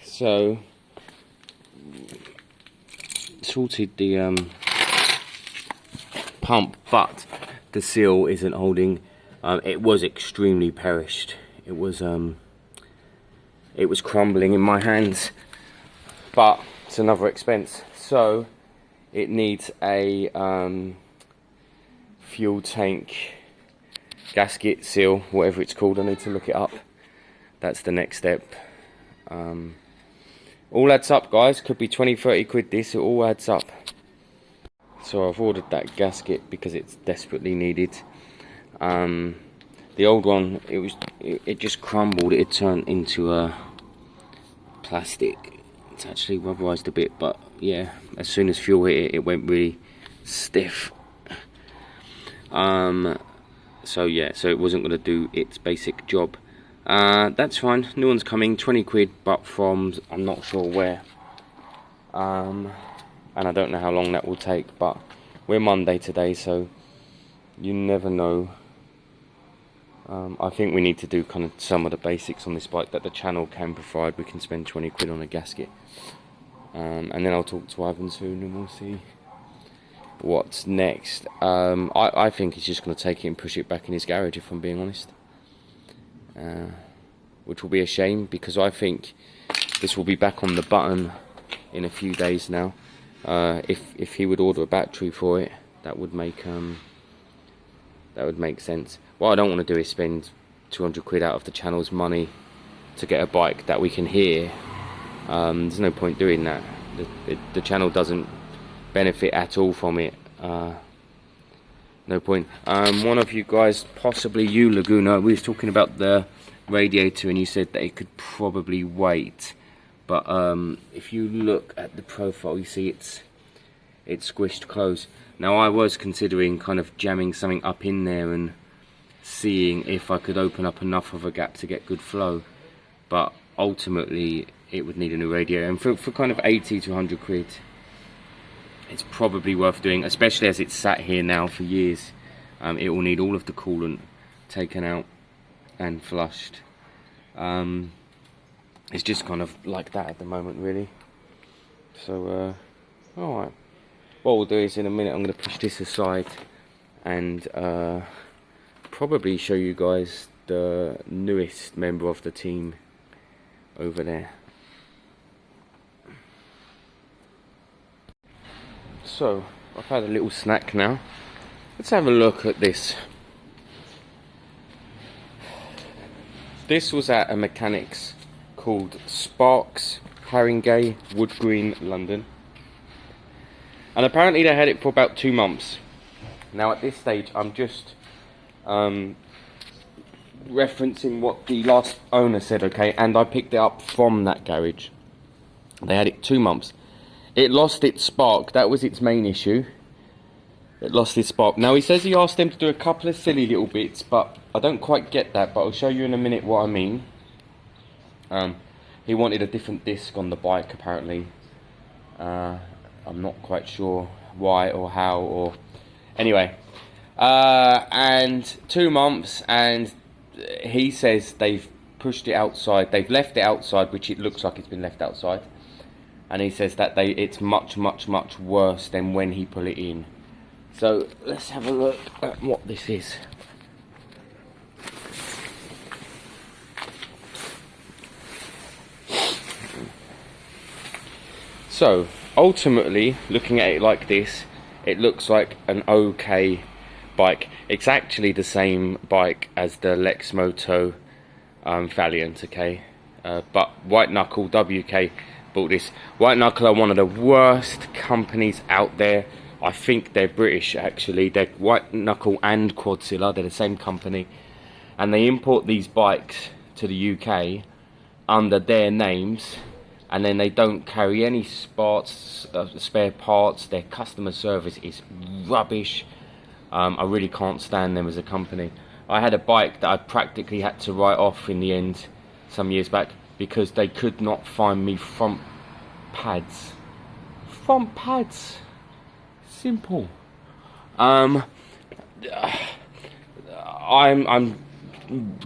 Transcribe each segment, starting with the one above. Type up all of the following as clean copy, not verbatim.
So, sorted the pump, but the seal isn't holding. It was extremely perished. It was crumbling in my hands, but it's another expense. So it needs a fuel tank gasket seal, whatever it's called. I need to look it up. That's the next step. All adds up, guys. Could be 20-30 quid this. It all adds up. So I've ordered that gasket because it's desperately needed. The old one, it just crumbled. It turned into a plastic. It's actually rubberized a bit, but yeah, as soon as fuel hit it, it went really stiff. So yeah, so it wasn't going to do its basic job. That's fine. New one's coming, 20 quid, but from I'm not sure where. And I don't know how long that will take, but we're Monday today, so you never know. I think we need to do kind of some of the basics on this bike that the channel can provide. We can spend 20 quid on a gasket, and then I'll talk to Ivan soon and we'll see what's next. I think he's just going to take it and push it back in his garage, if I'm being honest, which will be a shame, because I think this will be back on the button in a few days now. If he would order a battery for it, that would make sense. What I don't want to do is spend 200 quid out of the channel's money to get a bike that we can hear. There's no point doing that. The channel doesn't benefit at all from it. No point. One of you guys, possibly you, Laguna, we was talking about the Radiator, and you said that it could probably wait. But if you look at the profile, you see it's squished close. Now I was considering kind of jamming something up in there and seeing if I could open up enough of a gap to get good flow, but ultimately it would need a new radiator, and for kind of 80 to 100 quid it's probably worth doing, especially as it's sat here now for years. It will need all of the coolant taken out and flushed. It's just kind of like that at the moment, really. So alright, what we'll do is in a minute I'm going to push this aside and probably show you guys the newest member of the team over there. So I've had a little snack now. Let's have a look at this. This was at a mechanics called Sparks, Haringey, Wood Green, London, and apparently they had it for about 2 months. Now at this stage I'm just referencing what the last owner said, okay, and I picked it up from that garage. They had it 2 months. It lost its spark. That was its main issue. It lost its spark. Now he says he asked them to do a couple of silly little bits, but I don't quite get that, but I'll show you in a minute what I mean. He wanted a different disc on the bike, apparently. I'm not quite sure why or how, or anyway. And 2 months, and he says they've pushed it outside. They've left it outside, which it looks like it's been left outside. And he says that it's much worse than when he put it in. So let's have a look at what this is. So ultimately, looking at it like this, it looks like an okay bike. It's actually the same bike as the Lexmoto Valiant, okay? But White Knuckle WK bought this. White Knuckle are one of the worst companies out there. I think they're British, actually. They're White Knuckle and Quadzilla. They're the same company, and they import these bikes to the UK under their names, and then they don't carry any spare parts. Their customer service is rubbish. I really can't stand them as a company. I had a bike that I practically had to write off in the end some years back because they could not find me front pads. Front pads. Simple. I'm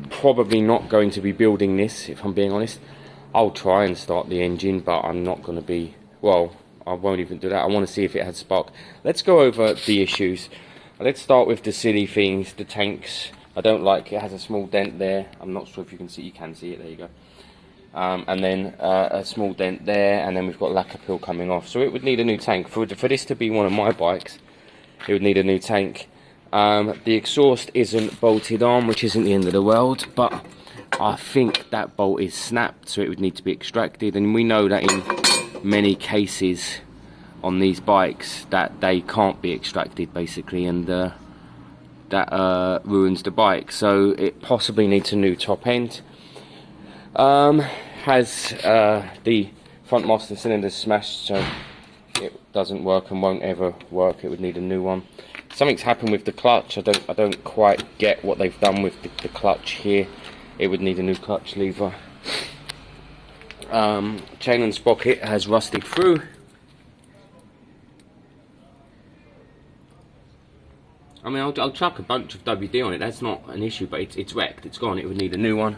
probably not going to be building this, if I'm being honest. I'll try and start the engine, but I'm not going to be, well, I won't even do that. I want to see if it has spark. Let's go over the issues. Let's start with the silly things, the tanks. I don't like it. Has a small dent there. I'm not sure if you can see. You can see it. There you go. And then a small dent there, and then we've got lacquer peel coming off. So it would need a new tank. For this to be one of my bikes, it would need a new tank. The exhaust isn't bolted on, which isn't the end of the world, but I think that bolt is snapped, so it would need to be extracted. And we know that in many cases on these bikes that they can't be extracted, basically, and that ruins the bike. So it possibly needs a new top end. Has the front master cylinder smashed, so it doesn't work and won't ever work. It would need a new one. Something's happened with the clutch. I don't quite get what they've done with the clutch here. It would need a new clutch lever. Chain and sprocket has rusted through. I mean, I'll chuck a bunch of WD on it. That's not an issue, but it's wrecked. It's gone. It would need a new one.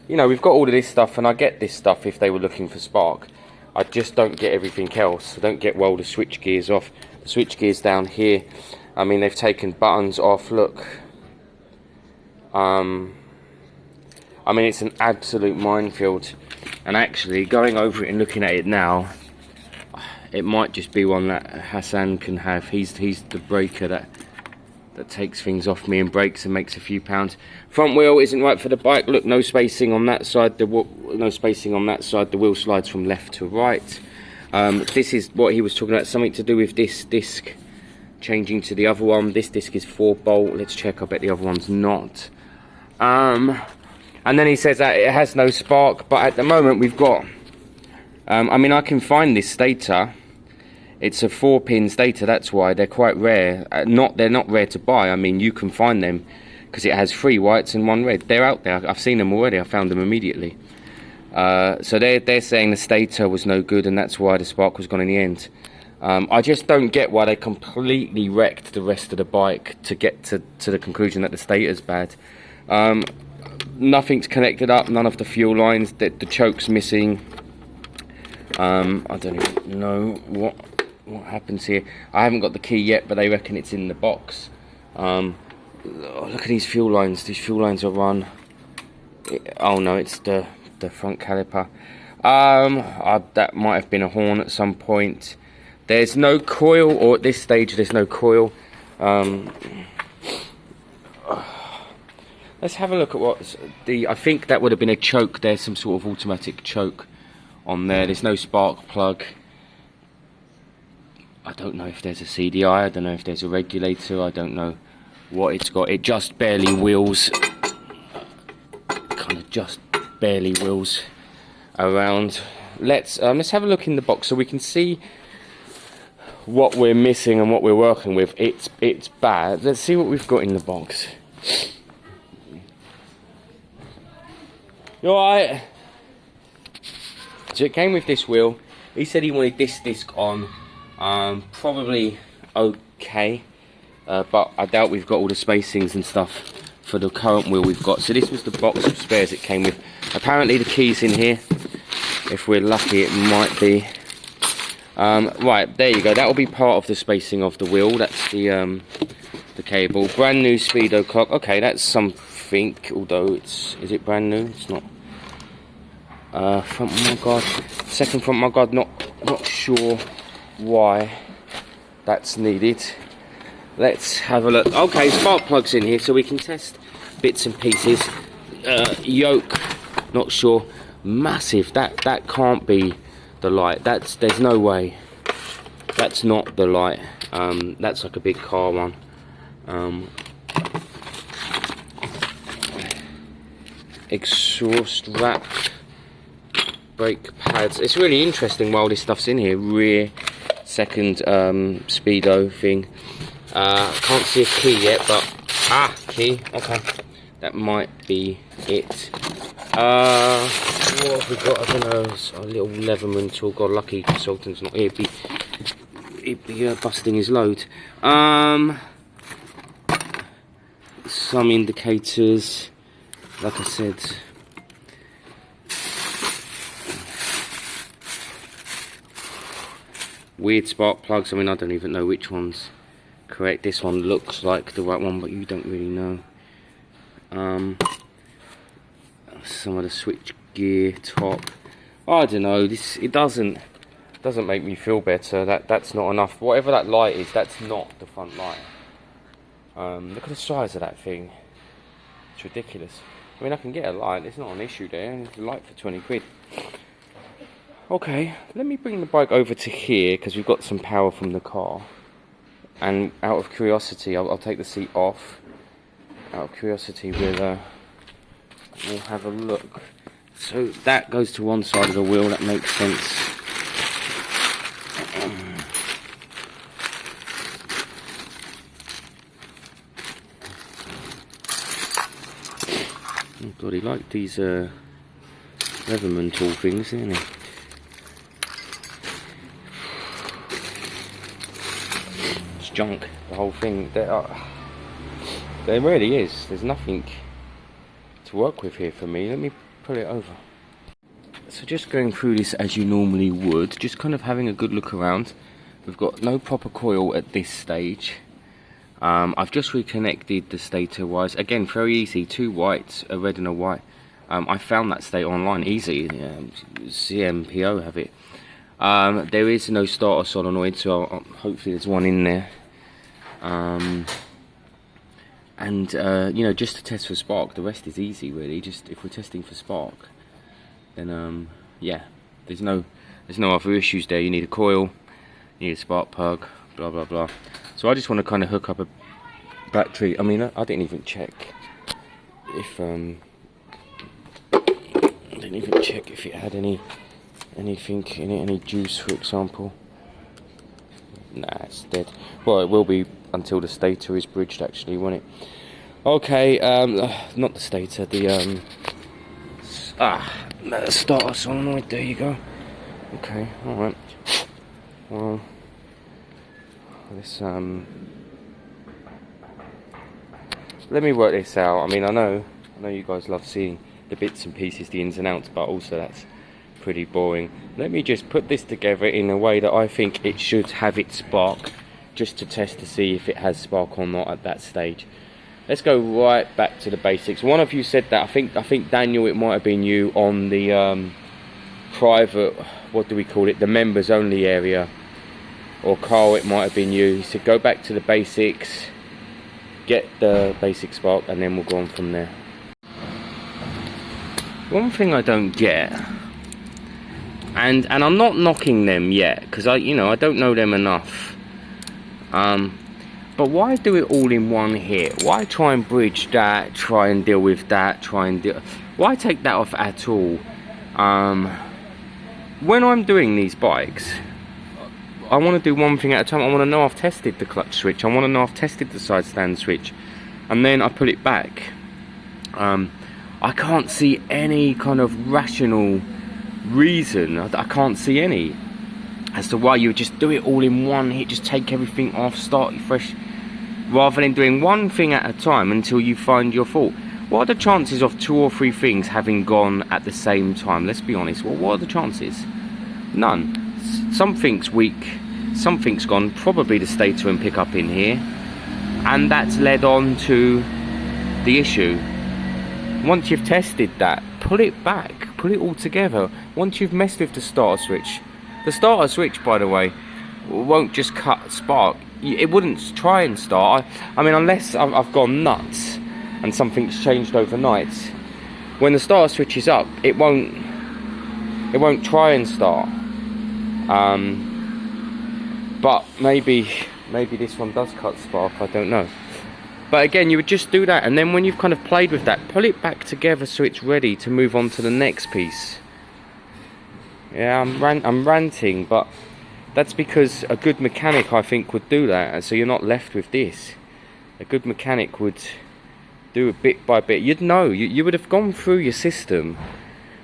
You know, we've got all of this stuff, and I get this stuff if they were looking for spark. I just don't get everything else. I don't get, well, the switch gears off. The switch gears down here, I mean, they've taken buttons off. Look. I mean, it's an absolute minefield. And actually, going over it and looking at it now, it might just be one that Hassan can have. He's the breaker that takes things off me and breaks and makes a few pounds. Front wheel isn't right for the bike. Look, no spacing on that side. No spacing on that side. The wheel slides from left to right. This is what he was talking about. Something to do with this disc changing to the other one. This disc is 4-bolt. Let's check. I bet the other one's not. And then he says that it has no spark. But at the moment we've got. I mean, I can find this Stator. It's a 4-pin Stator, that's why they're quite rare. They're not rare to buy. I mean, you can find them because it has 3 whites and 1 red. They're out there. I've seen them already. I found them immediately. So they're saying the Stator was no good, and that's why the spark was gone in the end. I just don't get why they completely wrecked the rest of the bike to get to the conclusion that the Stator's bad. Nothing's connected up. None of the fuel lines. The choke's missing. I don't even know what happens here. I haven't got the key yet, but they reckon it's in the box. Look at these fuel lines. These fuel lines are run. Oh no, it's the front caliper. That might have been a horn at some point. There's no coil, or at this stage there's no coil. Let's have a look at what's I think that would have been a choke. There's some sort of automatic choke on there. There's no spark plug. I don't know if there's a CDI, I don't know if there's a regulator, I don't know what it's got. It just barely wheels, kind of just barely wheels around. Let's have a look in the box so we can see what we're missing and what we're working with. It's bad. Let's see what we've got in the box. You alright? So it came with this wheel. He said he wanted this disc on. Probably okay, but I doubt we've got all the spacings and stuff for the current wheel we've got. So this was the box of spares it came with. Apparently the key's in here. If we're lucky, it might be. Right, there you go. That will be part of the spacing of the wheel. That's the cable. Brand new speedo clock. Okay, that's something. Although is it brand new? It's not. Front mudguard. Second front mudguard. Not sure why that's needed. Let's have a look. Okay, spark plugs in here so we can test bits and pieces. Yoke, not sure. Massive. That can't be the light. There's no way. That's not the light. That's like a big car one. Exhaust wrap, brake pads. It's really interesting while this stuff's in here. Rear second speedo thing. Can't see a key yet, but key. Okay, that might be it. What have we got? I don't know. It's a little Leatherman tool. God, lucky consultant's not here. He'd be busting his load. some indicators, like I said. Weird spark plugs. I mean, I don't even know which one's correct. This one looks like the right one, but you don't really know. Some of the switch gear top. I don't know. It doesn't make me feel better. That's not enough. Whatever that light is, that's not the front light. Look at the size of that thing. It's ridiculous. I mean, I can get a light. It's not an issue there. It's a light for 20 quid. Okay, let me bring the bike over to here because we've got some power from the car. And out of curiosity, I'll take the seat off. Out of curiosity, we'll have a look. So that goes to one side of the wheel. That makes sense. Oh God, he liked these Leatherman tool things, didn't he? Junk, the whole thing. There really is. There's nothing to work with here for me. Let me pull it over. So just going through this as you normally would, just kind of having a good look around. We've got no proper coil at this stage. I've just reconnected the stator wires. Again, very easy. 2 whites, a red and a white. I found that Stator online, easy. CMPO have it. There is no starter solenoid, so hopefully there's one in there. You know, just to test for spark. The rest is easy, really. Just if we're testing for spark, then yeah, there's no other issues there. You need a coil, you need a spark plug, blah blah blah. So I just want to kind of hook up a battery. I mean, I didn't even check if it had anything in it, any juice, for example. Nah, it's dead. Well, it will be until the stator is bridged, actually, won't it? Okay, not the stator, the starter solenoid. There you go. Okay, all right. Well, this let me work this out. I mean, I know you guys love seeing the bits and pieces, the ins and outs, but also that's pretty boring. Let me just put this together in a way that I think it should have its spark, just to test to see if it has spark or not at that stage. Let's go right back to the basics. One of you said that, I think Daniel, it might have been you, on the private, what do we call it, the members only area, or Carl, it might have been you. He said go back to the basics, get the basic spark, and then we'll go on from there. One thing I don't get, and I'm not knocking them yet, because I don't know them enough, but why do it all in one hit? Why try and bridge that, try and deal with that, why take that off at all? When I'm doing these bikes, I want to do one thing at a time. I want to know I've tested the clutch switch, I want to know I've tested the side stand switch, and then I put it back. I can't see any kind of rational reason, I can't see any, as to why you would just do it all in one hit, just take everything off, start it fresh, rather than doing one thing at a time until you find your fault. What are the chances of 2 or 3 things having gone at the same time? Let's be honest. Well, what are the chances? None. Something's weak, something's gone, probably the stator and pickup in here, and that's led on to the issue. Once you've tested that, pull it back, pull it all together. Once you've messed with the starter switch, by the way, won't just cut spark. It wouldn't try and start. I mean, unless I've gone nuts and something's changed overnight. When the starter switch is up, it won't try and start. But maybe this one does cut spark, I don't know. But again, you would just do that, and then when you've kind of played with that, pull it back together so it's ready to move on to the next piece. Yeah, I'm ranting, but that's because a good mechanic, I think, would do that, and so you're not left with this. A good mechanic would do it bit by bit. You'd know, you would have gone through your system,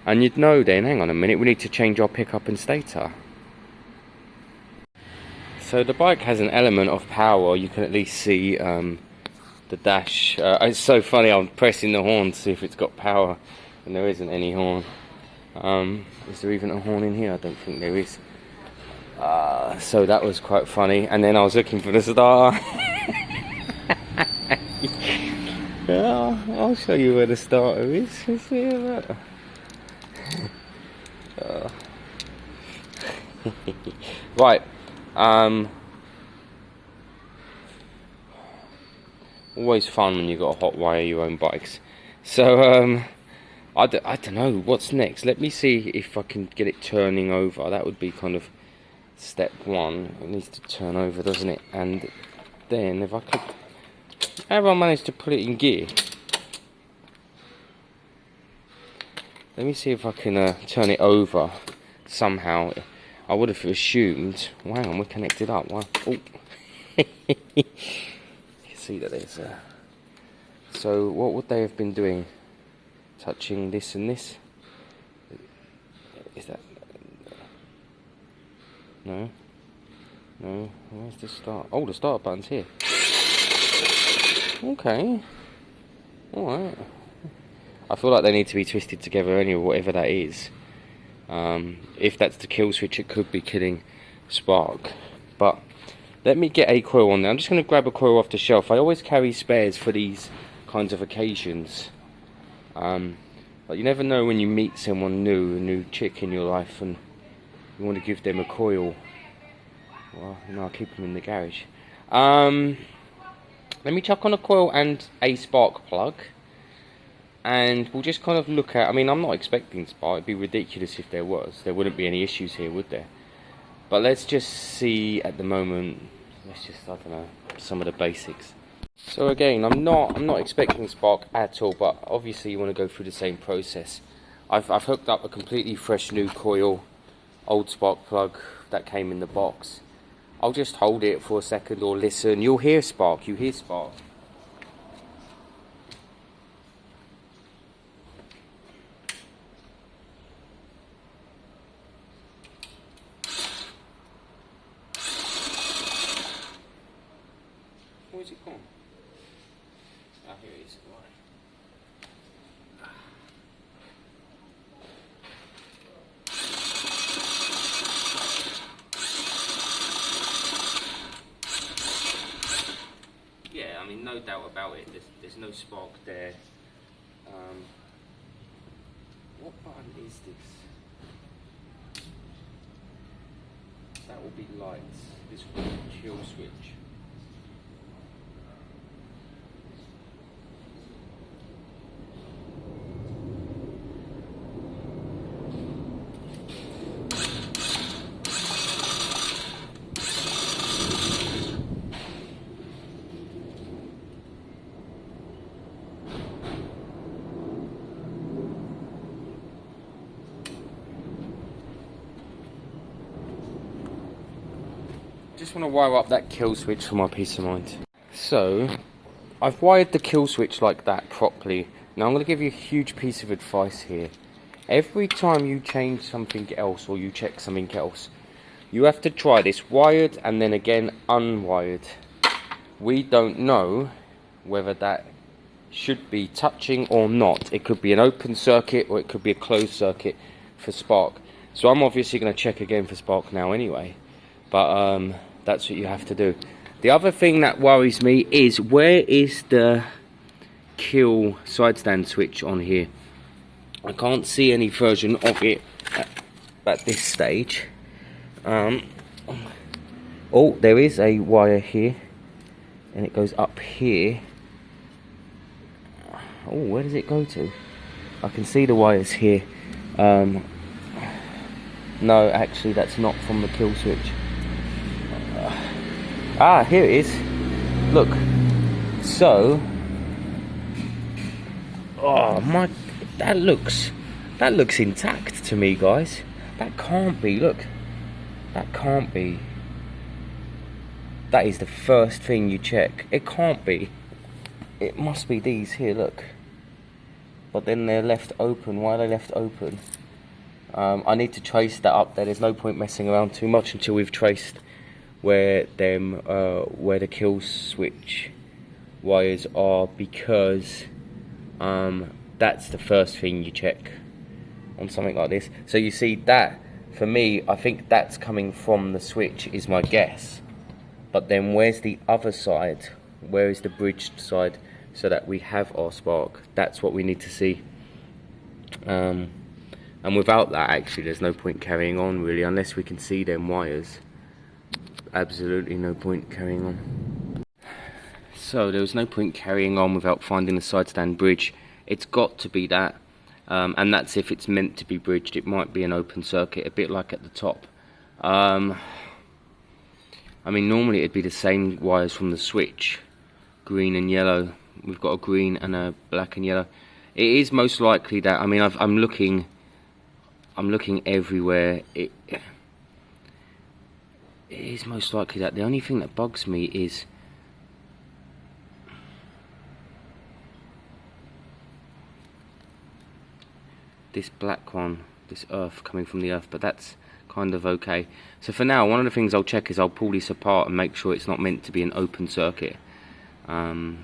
and you'd know then, hang on a minute, we need to change our pickup and stator. So the bike has an element of power. You can at least see the dash. It's so funny, I'm pressing the horn to see if it's got power, and there isn't any horn. Is there even a horn in here? I don't think there is. So that was quite funny. And then I was looking for the starter. Yeah, I'll show you where the starter is. See that? Right. Always fun when you got to hot wire your own bikes. So I don't know what's next. Let me see if I can get it turning over. That would be kind of step one. It needs to turn over, doesn't it? And then if I could, have I managed to put it in gear? Let me see if I can turn it over somehow. I would have assumed. Wow, we're connected up. Wow. Oh. You can see that there's. So what would they have been doing? Touching this and this? Is that? No. No. Where's the start? Oh, the start button's here. Okay. Alright. I feel like they need to be twisted together anyway, whatever that is. If that's the kill switch, it could be killing spark. But let me get a coil on there. I'm just going to grab a coil off the shelf. I always carry spares for these kinds of occasions. But you never know when you meet someone new, a new chick in your life, and you want to give them a coil. Well, no, I'll keep them in the garage. Let me chuck on a coil and a spark plug, and we'll just kind of look at. I mean, I'm not expecting spark. It'd be ridiculous if there was. There wouldn't be any issues here, would there? But let's just see at the moment. Let's just, I don't know, some of the basics. So again, I'm not expecting spark at all, but obviously you want to go through the same process. I've hooked up a completely fresh new coil, old spark plug that came in the box. I'll just hold it for a second or listen. You'll hear spark. You hear spark. Where's it gone? Ah, here it is. Right. Yeah, I mean, no doubt about it. There's no spark there. What button is this? That will be lights. This will be kill switch. Just want to wire up that kill switch for my peace of mind. So I've wired the kill switch like that properly. Now I'm going to give you a huge piece of advice here. Every time you change something else or you check something else, you have to try this wired and then again unwired. We don't know whether that should be touching or not. It could be an open circuit or it could be a closed circuit for spark. So I'm obviously going to check again for spark now anyway. But that's what you have to do. The other thing that worries me is, where is the kill side stand switch on here? I can't see any version of it at this stage. Oh, there is a wire here, and it goes up here. Oh, where does it go to? I can see the wires here. No, actually that's not from the kill switch. Ah, here it is. Look. So, oh my, that looks intact to me, guys. That can't be. Look, that can't be. That is the first thing you check. It can't be. It must be these here. Look. But then they're left open. Why are they left open? I need to trace that up there. There's no point messing around too much until we've traced where the kill switch wires are, because that's the first thing you check on something like this. So you see that, for me, I think that's coming from the switch, is my guess. But then where's the other side? Where is the bridged side, so that we have our spark? That's what we need to see. And without that, actually, there's no point carrying on, really, unless we can see them wires. Absolutely no point carrying on. So there was no point carrying on without finding the side stand bridge. It's got to be that, and that's if it's meant to be bridged. It might be an open circuit, a bit like at the top. I mean, normally it'd be the same wires from the switch, green and yellow. We've got a green and a black and yellow. It is most likely that, I mean, I'm looking everywhere. It is most likely that. The only thing that bugs me is this black one, this earth coming from the earth, but that's kind of okay. So for now, one of the things I'll check is I'll pull this apart and make sure it's not meant to be an open circuit, because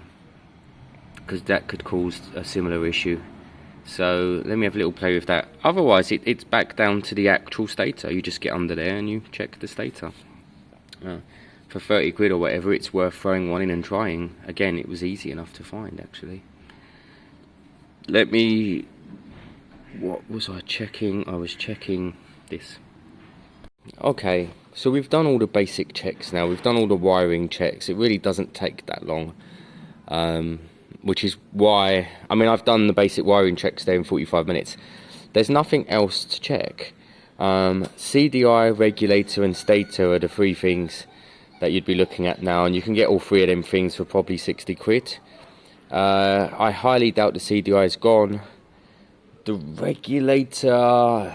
that could cause a similar issue. So let me have a little play with that. Otherwise, it's back down to the actual stator. You just get under there and you check the stator. For 30 quid or whatever, it's worth throwing one in and trying. Again, it was easy enough to find, actually. What was I checking? I was checking this. Okay, so we've done all the basic checks now. We've done all the wiring checks. It really doesn't take that long. Which is why, I mean, I've done the basic wiring checks there in 45 minutes. There's nothing else to check. CDI, regulator and stator are the three things that you'd be looking at now, and you can get all three of them things for probably 60 quid. I highly doubt the CDI is gone. The regulator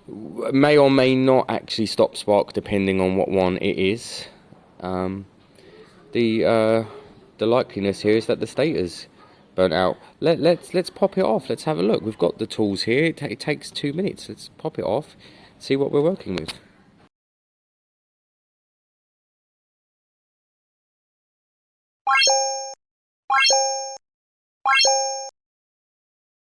may or may not actually stop spark, depending on what one it is. The likeliness here is that the stator's burnt out. Let's pop it off. Let's have a look. We've got the tools here. It takes 2 minutes. Let's pop it off, see what we're working with.